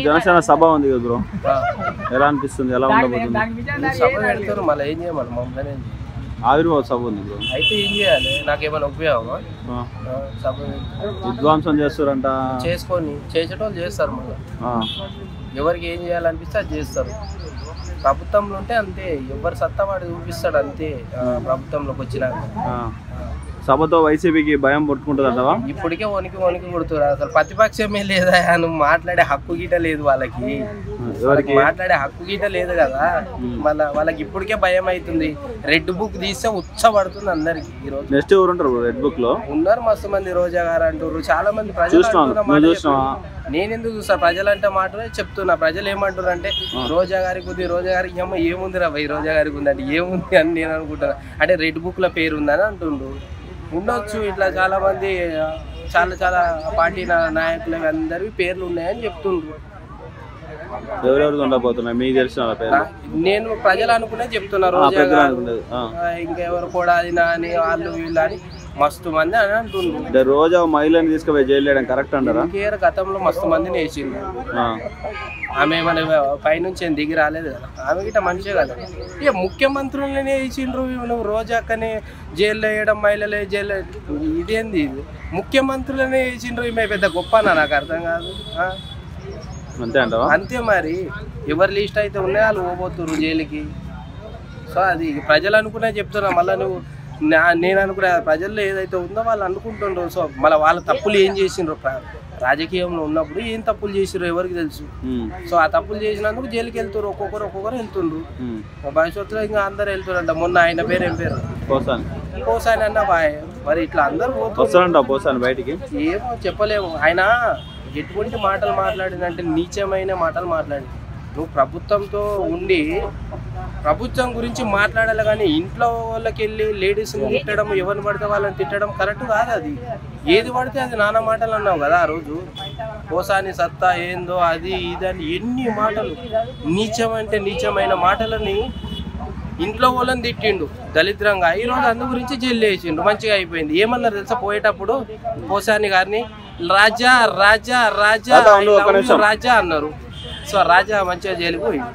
జనసేన సభ ఉంది కదా బ్రో, ఎలా అనిపిస్తుంది, ఎలా ఉండబోతుంది? సభ పెడతారు, మళ్ళీ ఏం చేయమని మమ్మల్ని ఆవిర్భావ సభ ఉంది బ్రో, అయితే ఏం చేయాలి? నాకేమైనా ఉపయోగమా? సభ విధ్వంసం చేస్తారంట, చేసుకొని చేసేటోళ్ళు చేస్తారు, మళ్ళీ ఎవరికి ఏం చేయాలనిపిస్తే అది చేస్తారు. ప్రభుత్వంలో ఉంటే అంతే, ఎవరు సత్తా వాడు చూపిస్తాడు అంతే. ప్రభుత్వంలోకి వచ్చినాక సభతో వైసీపీకి భయం పుట్టుకుంటుందంటవా? ఇప్పటికే వణికి కొడుతున్నారు. అసలు ప్రతిపక్షమే లేదా, నువ్వు మాట్లాడే హక్కు గీట లేదు వాళ్ళకి, మాట్లాడే హక్కు గీట లేదు కదా. మళ్ళీ వాళ్ళకి ఇప్పటికే భయం అవుతుంది. రెడ్ బుక్ తీస్తే ఉచ్చబడుతుంది అందరికి. ఈ రోజు నెక్స్ట్ ఎవరు ఉంటారు రెడ్ బుక్ లో? ఉన్నారు మస్తు మంది, రోజా గారు అంటారు, చాలా మంది ప్రజలు. నేను ఎందుకు చూస్తా, ప్రజలు అంటే మాటలే చెప్తున్నా. ప్రజలు ఏమంటారు అంటే రోజా గారికి ఉంది, రోజా గారికి ఏముంది రా భయ్, రోజా గారికి ఉంది అంటే ఏముంది అని నేను అనుకుంటున్నా. అంటే రెడ్ బుక్ లో పేరు ఉందని అంటుండ్రు. ఉండొచ్చు, ఇట్లా చాలా మంది చాలా పార్టీ నాయకులు అందరివి పేర్లు ఉన్నాయని చెప్తుండ్రు. ఎవరెవరు ఉండబోతున్నాయి మీకు తెలిసిన పేరు? నేను ప్రజలు అనుకునే చెప్తున్నా. రోజా గారు, ఇంకెవరు కూడా అది నాని, వాళ్ళు వీళ్ళు అని మస్తు మంది అని అంటుండ్రు. రోజా మహిళని తీసుకుపోయి జైలు వేయడం కరెక్ట్ అంటారా? గతంలో మస్తు మందిని వేసిండ్రు. ఆమె మన పైనుంచి ఏం దిగి రాలేదు కదా, ఆమె గిట్ట మంచిగా కదా. ఇక ముఖ్యమంత్రులనే వేసిండ్రు, నువ్వు రోజాకనే జైల్లో వేయడం, మహిళలే జైల్లో, ఇదేంది ఇది? ముఖ్యమంత్రులనే వేసిండ్రు, ఈమె పెద్ద గొప్పనా? నాకు అర్థం కాదు. అంతే అంటావా? అంతే మరి, ఎవరి లిస్ట్ అయితే ఉన్నాయో వాళ్ళు పోబోతున్నారు జైలుకి. సో అది ప్రజలు అనుకునే చెప్తున్నా. మళ్ళీ నువ్వు నేను అనుకునే ప్రజల్లో ఏదైతే ఉందో వాళ్ళు అనుకుంటుండ్రు. సో మళ్ళీ వాళ్ళ తప్పులు ఏం చేసిండ్రు, రాజకీయంలో ఉన్నప్పుడు ఏం తప్పులు చేసిర్రు ఎవరికి తెలుసు. సో ఆ తప్పులు చేసినందుకు జైలుకి వెళ్తారు, ఒక్కొక్కరు వెళ్తుండ్రు. భవిష్యత్తులో ఇంకా అందరు వెళ్తారంట. మొన్న ఆయన పేరు ఏం పేరు? పోసాని అన్న బాయ్. మరి ఇట్లా అందరు పోసాను బయటికి ఏమో చెప్పలేము. ఆయన ఎటువంటి మాటలు మాట్లాడిందంటే నీచమైన మాటలు మాట్లాడి. నువ్వు ప్రభుత్వంతో ఉండి ప్రభుత్వం గురించి మాట్లాడాలి కానీ ఇంట్లో వాళ్ళకి వెళ్ళి లేడీస్ని తిట్టడం, ఎవరిని పడితే వాళ్ళని తిట్టడం కరెక్ట్ కాదు. అది ఏది పడితే అది నానా మాటలు అన్నావు కదా ఆ రోజు. పోసాని సత్తా ఏందో అది ఇదని ఎన్ని మాటలు, నీచమైన మాటలని ఇంట్లో వాళ్ళని తిట్టిండు దళిద్రంగా. ఈరోజు అందు గురించి జైలు వేసిండు, మంచిగా అయిపోయింది. ఏమన్నారు తెలుసా పోయేటప్పుడు పోసాని గారిని? రాజా రాజా రాజా రాజా అన్నారు. సో రాజా మంచిగా జైలుకు పోయింది.